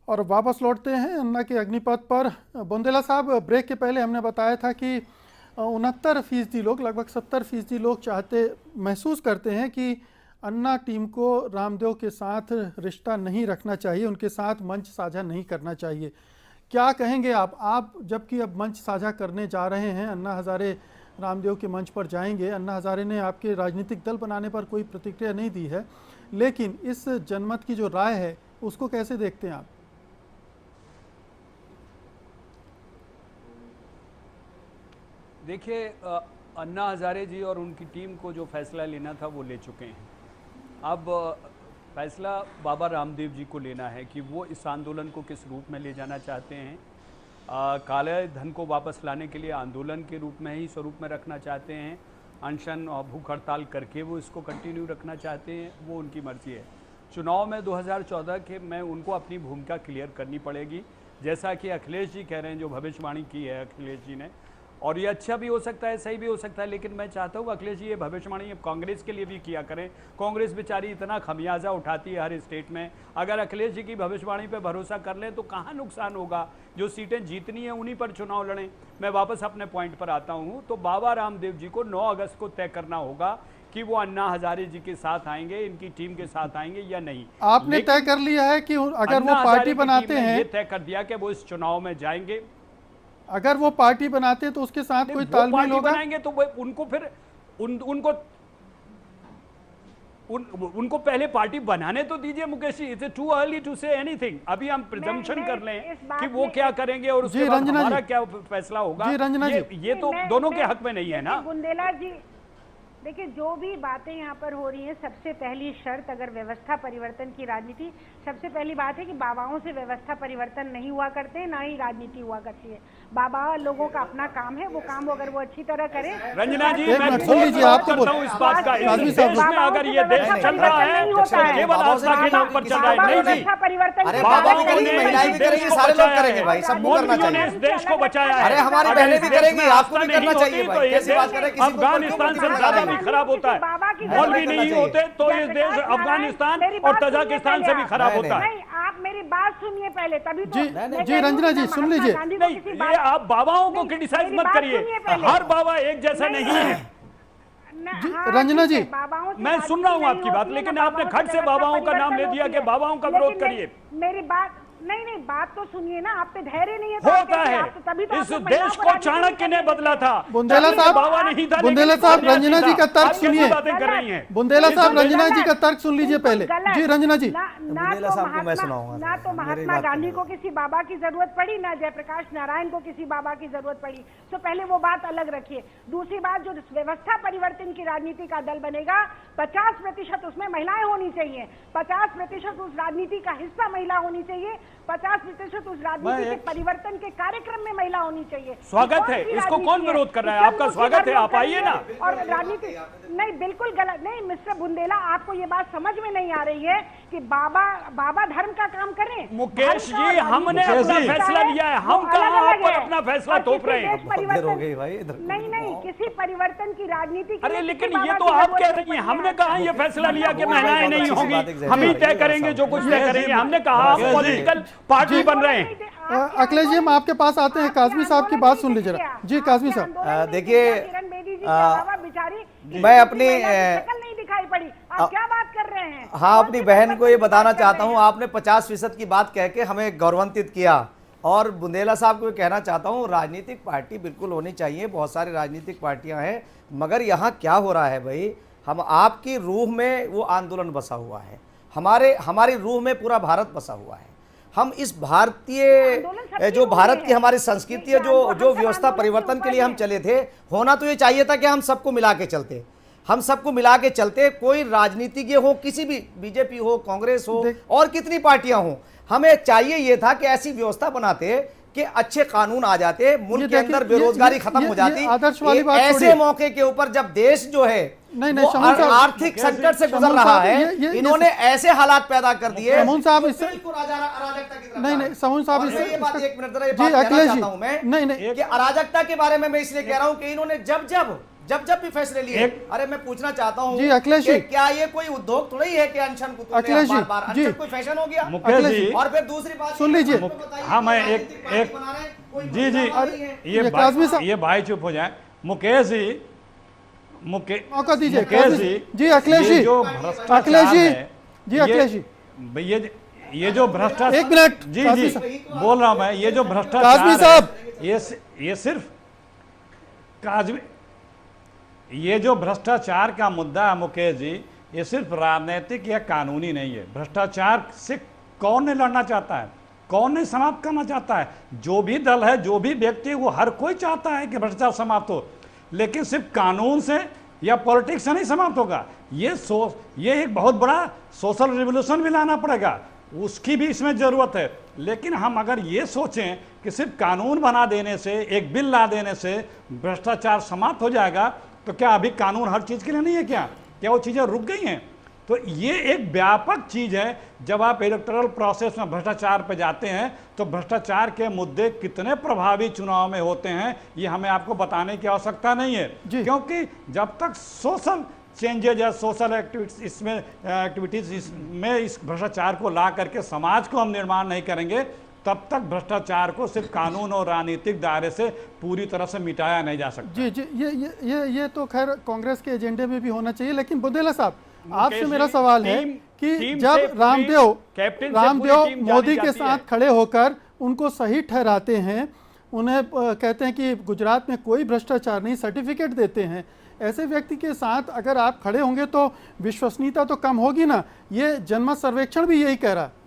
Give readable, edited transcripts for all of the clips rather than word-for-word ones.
और वापस लौटते हैं अन्ना के अग्निपथ पर। बुंदेला साहब, ब्रेक के पहले हमने बताया था कि 69% लोग, लगभग 70% लोग महसूस करते हैं कि अन्ना टीम को रामदेव के साथ रिश्ता नहीं रखना चाहिए, उनके साथ मंच साझा नहीं करना चाहिए। क्या कहेंगे आप जबकि अब मंच साझा करने जा रहे हैं, अन्ना हज़ारे रामदेव के मंच पर जाएंगे। अन्ना हज़ारे ने आपके राजनीतिक दल बनाने पर कोई प्रतिक्रिया नहीं दी है, लेकिन इस जनमत की जो राय है उसको कैसे देखते हैं आप? देखिए, अन्ना हज़ारे जी और उनकी टीम को जो फैसला लेना था वो ले चुके हैं। अब फैसला बाबा रामदेव जी को लेना है कि वो इस आंदोलन को किस रूप में ले जाना चाहते हैं। काले धन को वापस लाने के लिए आंदोलन के रूप में ही स्वरूप में रखना चाहते हैं, अनशन और भूख हड़ताल करके वो इसको कंटिन्यू रखना चाहते हैं, वो उनकी मर्जी है। चुनाव में 2014 के में उनको अपनी भूमिका क्लियर करनी पड़ेगी, जैसा कि अखिलेश जी कह रहे हैं, जो भविष्यवाणी की है अखिलेश जी ने। और ये अच्छा भी हो सकता है, सही भी हो सकता है, लेकिन मैं चाहता हूँ अखिलेश जी ये भविष्यवाणी कांग्रेस के लिए भी किया करें। कांग्रेस बेचारी इतना खमियाजा उठाती है हर स्टेट में। अगर अखिलेश जी की भविष्यवाणी पे भरोसा कर लें तो कहाँ नुकसान होगा। जो सीटें जीतनी है उन्हीं पर चुनाव लड़ें। मैं वापस अपने पॉइंट पर आता हूँ, तो बाबा रामदेव जी को 9 अगस्त को तय करना होगा कि वो अन्ना हज़ारे जी के साथ आएंगे, इनकी टीम के साथ आएंगे या नहीं। आपने तय कर लिया है कि अगर वो पार्टी बनाते हैं, ये तय कर दिया कि वो इस चुनाव में जाएंगे। अगर वो पार्टी बनाते हैं तो उसके साथ कोई तालमेल होगा? बनाएंगे तो उनको फिर उनको पहले पार्टी बनाने तो दीजिए Mukesh ji. It's too early to say anything. अभी हम प्रिजम्पशन कर लें कि वो क्या करेंगे और उसके बाद हमारा क्या फैसला होगा। ये तो दोनों के हक में नहीं है ना। बुंदेला जी देखिए, जो भी बातें यहाँ पर हो रही हैं, सबसे पहली शर्त अगर व्यवस्था परिवर्तन की राजनीति, सबसे पहली बात है कि बाबाओं से व्यवस्था परिवर्तन नहीं हुआ करते, ना ही राजनीति हुआ करती है। बाबा लोगों का अपना काम है, वो काम अगर वो अच्छी तरह करें। रंजना जी, मैं सुन लीजिए, आप तो बोलता हूँ इस बात का, इस देश में अगर ये देश चल रहा है केवल आस्था के नाम पर चल रहा है। नहीं जी, परिवर्तन बाबाओं ने महिलाएं भी करेंगी, सारे लोग करेंगे भाई, सबको करना चाहिए। इस देश को बचाया है। अरे हमारी बहनें भी करेंगी, आपको भी करना चाहिए भाई। कैसी बात कर रहे हैं? अफगानिस्तान से ज्यादा भी खराब होता है। मौलवी नहीं होते तो ये देश अफगानिस्तान और तजाकिस्तान से भी खराब होता है। नहीं, आप मेरी बात सुनिए पहले, तभी तो। जी रंजना जी सुन लीजिए। नहीं, ये आप बाबाओं को क्रिटिसाइज मत करिए, हर बाबा एक जैसा नहीं है। रंजना जी, मैं सुन रहा हूँ आपकी बात, लेकिन आपने खट से बाबाओं का नाम ले दिया कि बाबाओं का विरोध करिए। मेरी बात नहीं, बात तो सुनिए ना। आप पे धैर्य नहीं है, होता है। इस देश को चाणक्य ने बदला था। बुंदेला साहब, बाबा नहीं था। बुंदेला साहब, रंजना जी का तर्क सुनिए। बातें कर रही हैं बुंदेला साहब, रंजना जी का तर्क सुन लीजिए पहले। जी रंजना जी, बुंदेला साहब को मैं सुनाऊंगा। ना तो महात्मा गांधी को किसी बाबा की जरूरत पड़ी, ना जयप्रकाश नारायण को किसी बाबा की जरूरत पड़ी। तो पहले वो बात अलग रखिए। दूसरी बात, जो व्यवस्था परिवर्तन की राजनीति का दल बनेगा, 50% उसमें महिलाएं होनी चाहिए, 50% उस राजनीति का हिस्सा महिला होनी चाहिए, 50% उस राजनीति के परिवर्तन के कार्यक्रम में महिला होनी चाहिए। स्वागत है, इसको कौन विरोध कर रहा है? आपका स्वागत है, आप आइए ना। और राजनीति नहीं, बिल्कुल गलत नहीं। मिस्टर बुंदेला, आपको ये बात समझ में नहीं आ रही है कि बाबा धर्म का काम करें। मुकेश जी, हमने अपना फैसला लिया है, हम कहाँ आप पर अपना फैसला थोप रहे हैं? नहीं, किसी परिवर्तन की राजनीति। अरे लेकिन ये तो आप कह रही हैं, हमने कहा ये फैसला लिया कि महिलाएं नहीं होंगी, हम ही तय करेंगे जो कुछ तय करेंगे। हमने कहा आप पॉलिटिकल पार्टी बन रहे हैं। अखिलेश जी, हम आपके पास आते हैं। काजमी साहब की बात सुन लीजिए। जी काजमी साहब, देखिए, मैं अपनी नहीं दिखाई पड़ी, आप क्या बात कर रहे हैं? हाँ, अपनी बहन को ये बताना चाहता हूँ, आपने 50% की बात कह के हमें गौरवान्वित किया। और बुंदेला साहब को कहना चाहता हूँ, राजनीतिक पार्टी बिल्कुल होनी चाहिए, बहुत सारी राजनीतिक पार्टियां हैं, मगर यहाँ क्या हो रहा है भाई, हम आपकी रूह में वो आंदोलन बसा हुआ है, हमारी रूह में पूरा भारत बसा हुआ है। हम इस भारतीय जो भारत की हमारी संस्कृति है, जो व्यवस्था परिवर्तन के लिए हम चले थे, होना तो ये चाहिए था कि हम सबको मिला के चलते, हम सबको मिला के चलते। कोई राजनीतिज्ञ हो, किसी भी, बीजेपी हो, कांग्रेस हो, और कितनी पार्टियां हो, हमें चाहिए ये था कि ऐसी व्यवस्था बनाते कि अच्छे कानून आ जाते, मुल्क के अंदर बेरोजगारी खत्म हो जाती। ऐसे मौके के ऊपर जब देश जो है आर्थिक संकट से गुजर रहा है, इन्होंने ऐसे हालात पैदा कर दिए। समून साहब, नहीं समून साहब, एक मिनट, अखिलेश जी, मैं कि अराजकता के बारे में मैं इसलिए कह रहा हूं कि इन्होंने जब जब जब भी फैसले लिए। अरे मैं पूछना चाहता हूँ जी, अखिलेश जी। कि क्या ये कोई उद्योग थोड़ी है कि अनशन को अखिलेश जी, बार जी। अनशन कोई फैशन हो गया? मुकेश जी, और फिर दूसरी बात सुन लीजिए। हाँ, मैं एक जी जी ये भाई चुप हो जाए। मुकेश जी, मौका दीजिए मुकेश जी, जी। अखिलेश जी, ये जो अखिलेश भ्रष्टाचार जी, है, जी अखिलेश जी, ये जो भ्रष्टाचार, एक मिनट, जी काजमी जी साहब। बोल रहा हूं मैं, ये जो काजमी भ्रष्टाचार साहब। है, ये सिर्फ काजमी, ये जो भ्रष्टाचार का मुद्दा है मुकेश जी, ये सिर्फ राजनीतिक या कानूनी नहीं है। भ्रष्टाचार से कौन नहीं लड़ना चाहता है, कौन नहीं समाप्त करना चाहता है? जो भी दल है, जो भी व्यक्ति है, वो हर कोई चाहता है कि भ्रष्टाचार समाप्त हो, लेकिन सिर्फ कानून से या पॉलिटिक्स से नहीं समाप्त होगा। ये एक बहुत बड़ा सोशल रिवोल्यूशन भी लाना पड़ेगा, उसकी भी इसमें जरूरत है। लेकिन हम अगर ये सोचें कि सिर्फ कानून बना देने से, एक बिल ला देने से भ्रष्टाचार समाप्त हो जाएगा, तो क्या अभी कानून हर चीज के लिए नहीं है? क्या वो चीजें रुक गई हैं? तो ये एक व्यापक चीज है। जब आप इलेक्टोरल प्रोसेस में भ्रष्टाचार पे जाते हैं, तो भ्रष्टाचार के मुद्दे कितने प्रभावी चुनाव में होते हैं, ये हमें आपको बताने की आवश्यकता नहीं है, क्योंकि जब तक सोशल चेंजेज या सोशल एक्टिविटीज इसमें इस भ्रष्टाचार को ला करके समाज को हम निर्माण नहीं करेंगे, तब तक भ्रष्टाचार को सिर्फ कानून और राजनीतिक दायरे से पूरी तरह से मिटाया नहीं जा सकता। जी जी, ये तो खैर कांग्रेस के एजेंडे में भी होना चाहिए। लेकिन बुंदेला साहब, आपसे मेरा सवाल है कि जब रामदेव मोदी के साथ खड़े होकर उनको सही ठहराते हैं, उन्हें कहते हैं कि गुजरात में कोई भ्रष्टाचार नहीं, सर्टिफिकेट देते हैं, ऐसे व्यक्ति के साथ अगर आप खड़े होंगे तो विश्वसनीयता तो कम होगी ना? ये जनमत सर्वेक्षण भी यही कह रहा है।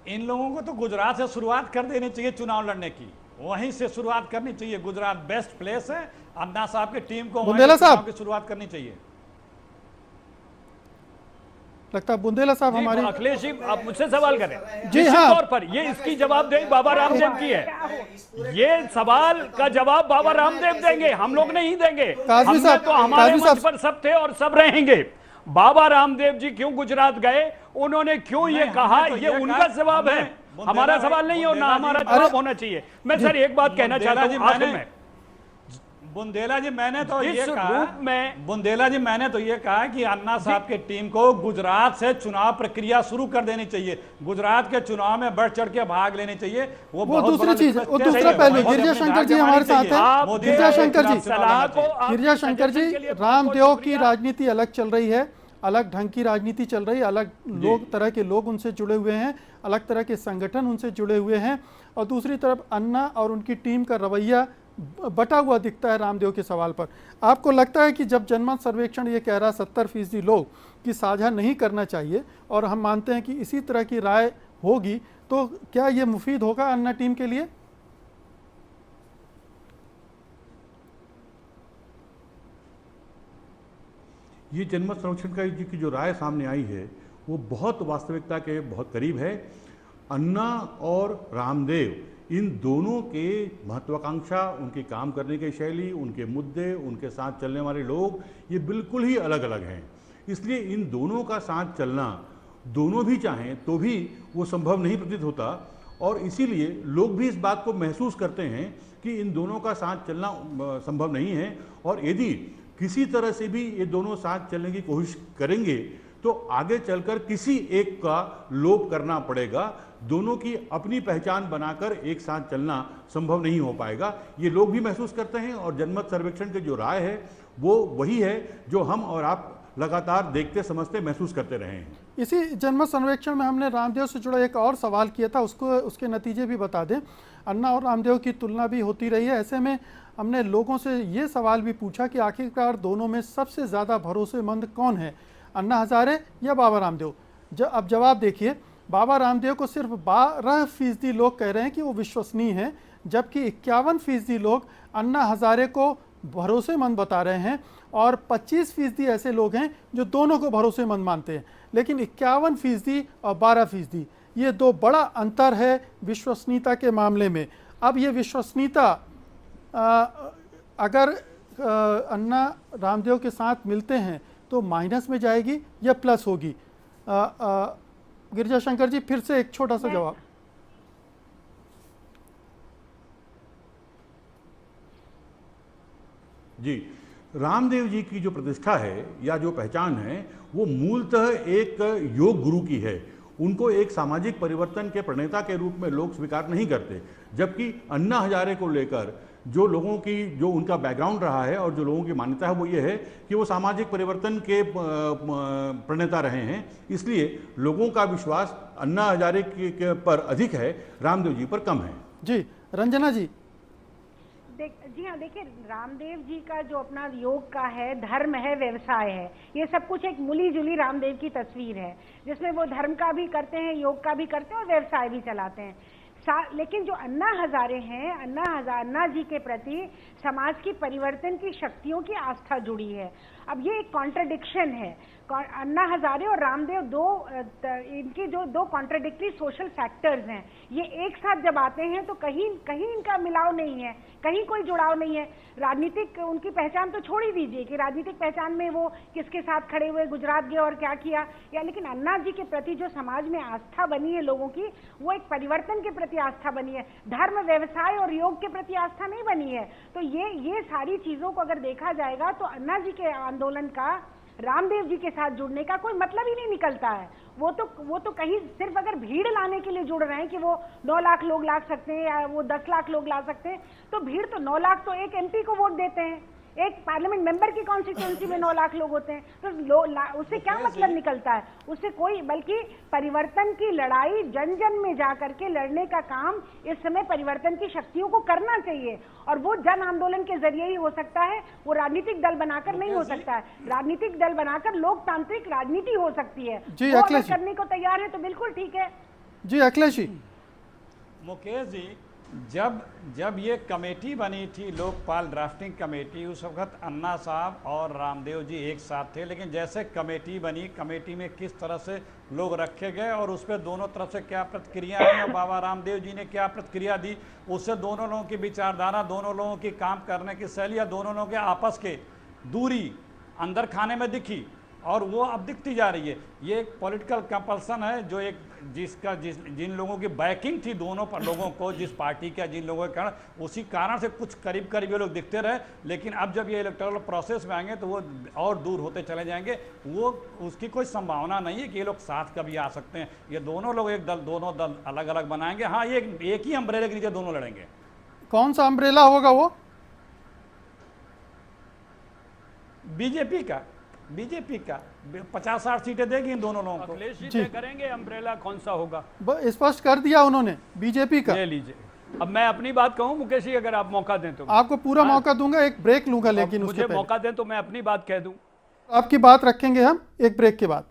इन लोगों को तो गुजरात से शुरुआत कर देनी चाहिए चुनाव लड़ने की, वहीं से शुरुआत करनी चाहिए। गुजरात बेस्ट प्लेस है, अन्ना साहब की टीम को बुंदेला साहब की शुरुआत करनी चाहिए। लगता है बुंदेला साहब हमारी। अखिलेश जी, आप मुझसे सवाल करें। जी हाँ, तौर पर ये इसकी जवाबदेही बाबा रामदेव की है। ये सवाल का जवाब बाबा रामदेव देंगे, हम लोग नहीं देंगे। काजमी हमने साहब, तो हमारे काजमी मंच साहब। पर सब थे और सब रहेंगे। बाबा रामदेव जी क्यों गुजरात गए, उन्होंने क्यों ये कहा, तो ये उनका जवाब है, हमारा सवाल नहीं है, ना हमारा जवाब होना चाहिए। मैं सर एक बात कहना चाहता हूं आखिर में। बुंदेला जी, मैंने तो ये इस कहा, रूप में बुंदेला जी मैंने तो ये कहा कि अन्ना साहब की टीम को गुजरात से चुनाव प्रक्रिया शुरू कर देनी चाहिए, गुजरात के चुनाव में बढ़ चढ़ के भाग लेने चाहिए। वो दूसरी चीज, वो दूसरा पहलू। गिरिजा शंकर जी हमारे साथ हैं। गिरिजा शंकर जी, रामदेव की राजनीति अलग चल रही है, अलग ढंग की राजनीति चल रही है, अलग तरह के लोग उनसे जुड़े हुए हैं, अलग तरह के संगठन उनसे जुड़े हुए हैं, और दूसरी तरफ अन्ना और उनकी टीम का रवैया बटा हुआ दिखता है रामदेव के सवाल पर। आपको लगता है कि जब जनमत सर्वेक्षण ये कह रहा 70% लोग कि साझा नहीं करना चाहिए, और हम मानते हैं कि इसी तरह की राय होगी, तो क्या ये मुफीद होगा अन्ना टीम के लिए? ये जनमत सर्वेक्षण की जो राय सामने आई है वो बहुत वास्तविकता के बहुत करीब है। अन्ना और रामदेव, इन दोनों के महत्वाकांक्षा, उनके काम करने की शैली, उनके मुद्दे, उनके साथ चलने वाले लोग, ये बिल्कुल ही अलग अलग हैं। इसलिए इन दोनों का साथ चलना, दोनों भी चाहें तो भी वो संभव नहीं प्रतीत होता, और इसीलिए लोग भी इस बात को महसूस करते हैं कि इन दोनों का साथ चलना संभव नहीं है। और यदि किसी तरह से भी ये दोनों साथ चलने की कोशिश करेंगे तो आगे चलकर किसी एक का लोप करना पड़ेगा। दोनों की अपनी पहचान बनाकर एक साथ चलना संभव नहीं हो पाएगा, ये लोग भी महसूस करते हैं। और जनमत सर्वेक्षण की जो राय है वो वही है जो हम और आप लगातार देखते, समझते, महसूस करते रहे हैं। इसी जनमत सर्वेक्षण में हमने रामदेव से जुड़ा एक और सवाल किया था, उसके नतीजे भी बता दें। अन्ना और रामदेव की तुलना भी होती रही है। ऐसे में हमने लोगों से ये सवाल भी पूछा कि आखिरकार दोनों में सबसे ज़्यादा भरोसेमंद कौन है, अन्ना हजारे या बाबा रामदेव? अब जवाब देखिए, बाबा रामदेव को सिर्फ 12% लोग कह रहे हैं कि वो विश्वसनीय हैं, जबकि 51% लोग अन्ना हजारे को भरोसेमंद बता रहे हैं, और 25% ऐसे लोग हैं जो दोनों को भरोसेमंद मानते हैं। लेकिन 51% और 12%, ये दो बड़ा अंतर है विश्वसनीयता के मामले में। अब ये विश्वसनीयता अगर अन्ना रामदेव के साथ मिलते हैं तो माइनस में जाएगी या प्लस होगी? गिरिजा शंकर जी, फिर से एक छोटा सा जवाब। जी, रामदेव जी की जो प्रतिष्ठा है या जो पहचान है वो मूलतः एक योग गुरु की है। उनको एक सामाजिक परिवर्तन के प्रणेता के रूप में लोग स्वीकार नहीं करते, जबकि अन्ना हजारे को लेकर जो लोगों की जो उनका बैकग्राउंड रहा है और जो लोगों की मान्यता है वो ये है कि वो सामाजिक परिवर्तन के प्रणेता रहे हैं। इसलिए लोगों का विश्वास अन्ना हजारे के पर अधिक है, रामदेव जी पर कम है। जी रंजना जी। जी हाँ, देखिए रामदेव जी का जो अपना योग का है, धर्म है, व्यवसाय है, ये सब कुछ एक मिली जुली रामदेव की तस्वीर है, जिसमें वो धर्म का भी करते हैं, योग का भी करते हैं और व्यवसाय भी चलाते हैं। लेकिन जो अन्ना हजारे हैं, अन्ना जी के प्रति समाज की परिवर्तन की शक्तियों की आस्था जुड़ी है। अब ये एक कॉन्ट्रडिक्शन है, अन्ना हजारे और रामदेव इनकी जो दो कॉन्ट्रडिक्टरी सोशल फैक्टर्स हैं, ये एक साथ जब आते हैं तो कहीं इनका मिलाव नहीं है, कहीं कोई जुड़ाव नहीं है। राजनीतिक उनकी पहचान तो छोड़ ही दीजिए कि राजनीतिक पहचान में वो किसके साथ खड़े हुए, गुजरात गए और क्या किया, या लेकिन अन्ना जी के प्रति जो समाज में आस्था बनी है लोगों की, वो एक परिवर्तन के प्रति आस्था बनी है, धर्म, व्यवसाय और योग के प्रति आस्था नहीं बनी है। तो ये सारी चीजों को अगर देखा जाएगा तो अन्ना जी के आंदोलन का रामदेव जी के साथ जुड़ने का कोई मतलब ही नहीं निकलता है। वो तो कहीं सिर्फ अगर भीड़ लाने के लिए जुड़ रहे हैं कि वो 9 लाख लोग ला सकते हैं या वो 10 लाख लोग ला सकते हैं, तो भीड़ तो 9 लाख तो एक एमपी को वोट देते हैं, एक पार्लियामेंट मेंबर की कॉन्स्टिट्यूएंसी में 9 लाख लोग होते हैं, तो उससे क्या मतलब निकलता है? उससे कोई, बल्कि परिवर्तन की लड़ाई जन जन में जाकर के लड़ने का काम इस समय परिवर्तन की शक्तियों को करना चाहिए, और वो जन आंदोलन के जरिए ही हो सकता है, वो राजनीतिक दल बनाकर नहीं हो सकता है। राजनीतिक दल बनाकर लोकतांत्रिक राजनीति हो सकती है। जी, वो अखिलेश अगर करने को तैयार है तो बिल्कुल ठीक है। जी अखिलेश जी। मुकेश जी, जब ये कमेटी बनी थी, लोकपाल ड्राफ्टिंग कमेटी, उस वक्त अन्ना साहब और रामदेव जी एक साथ थे, लेकिन जैसे कमेटी बनी, कमेटी में किस तरह से लोग रखे गए और उस पर दोनों तरफ से क्या प्रतिक्रिया है और बाबा रामदेव जी ने क्या प्रतिक्रिया दी, उससे दोनों लोगों की विचारधारा, दोनों लोगों की काम करने की शैली या दोनों लोगों के आपस के दूरी अंदर खाने में दिखी और वो अब दिखती जा रही है। ये एक पॉलिटिकल कंपल्सन है जो एक जिन लोगों की बैकिंग थी दोनों पर लोगों को, जिस पार्टी का, जिन लोगों के कारण, उसी कारण से कुछ करीब ये लोग दिखते रहे, लेकिन अब जब ये इलेक्टोरल प्रोसेस में आएंगे तो वो और दूर होते चले जाएंगे। वो उसकी कोई संभावना नहीं है कि ये लोग साथ कभी आ सकते हैं। ये दोनों लोग एक दल, दोनों दल अलग अलग बनाएंगे। हाँ, ये एक ही अम्ब्रेला के नीचे दोनों लड़ेंगे। कौन सा अम्ब्रेला होगा वो? बीजेपी का 50-60 सीटें देगी इन दोनों लोगों को। अखिलेश जी तय करेंगे अम्ब्रेला कौन सा होगा। स्पष्ट कर दिया उन्होंने, बीजेपी का। ले लीजिए। अब मैं अपनी बात कहूं मुकेश जी, अगर आप मौका दें तो। आपको पूरा मौका दूंगा, एक ब्रेक लूंगा लेकिन उसके मुझे पहले मौका दें तो मैं अपनी बात कह दूं। आपकी बात रखेंगे हम एक ब्रेक के बाद।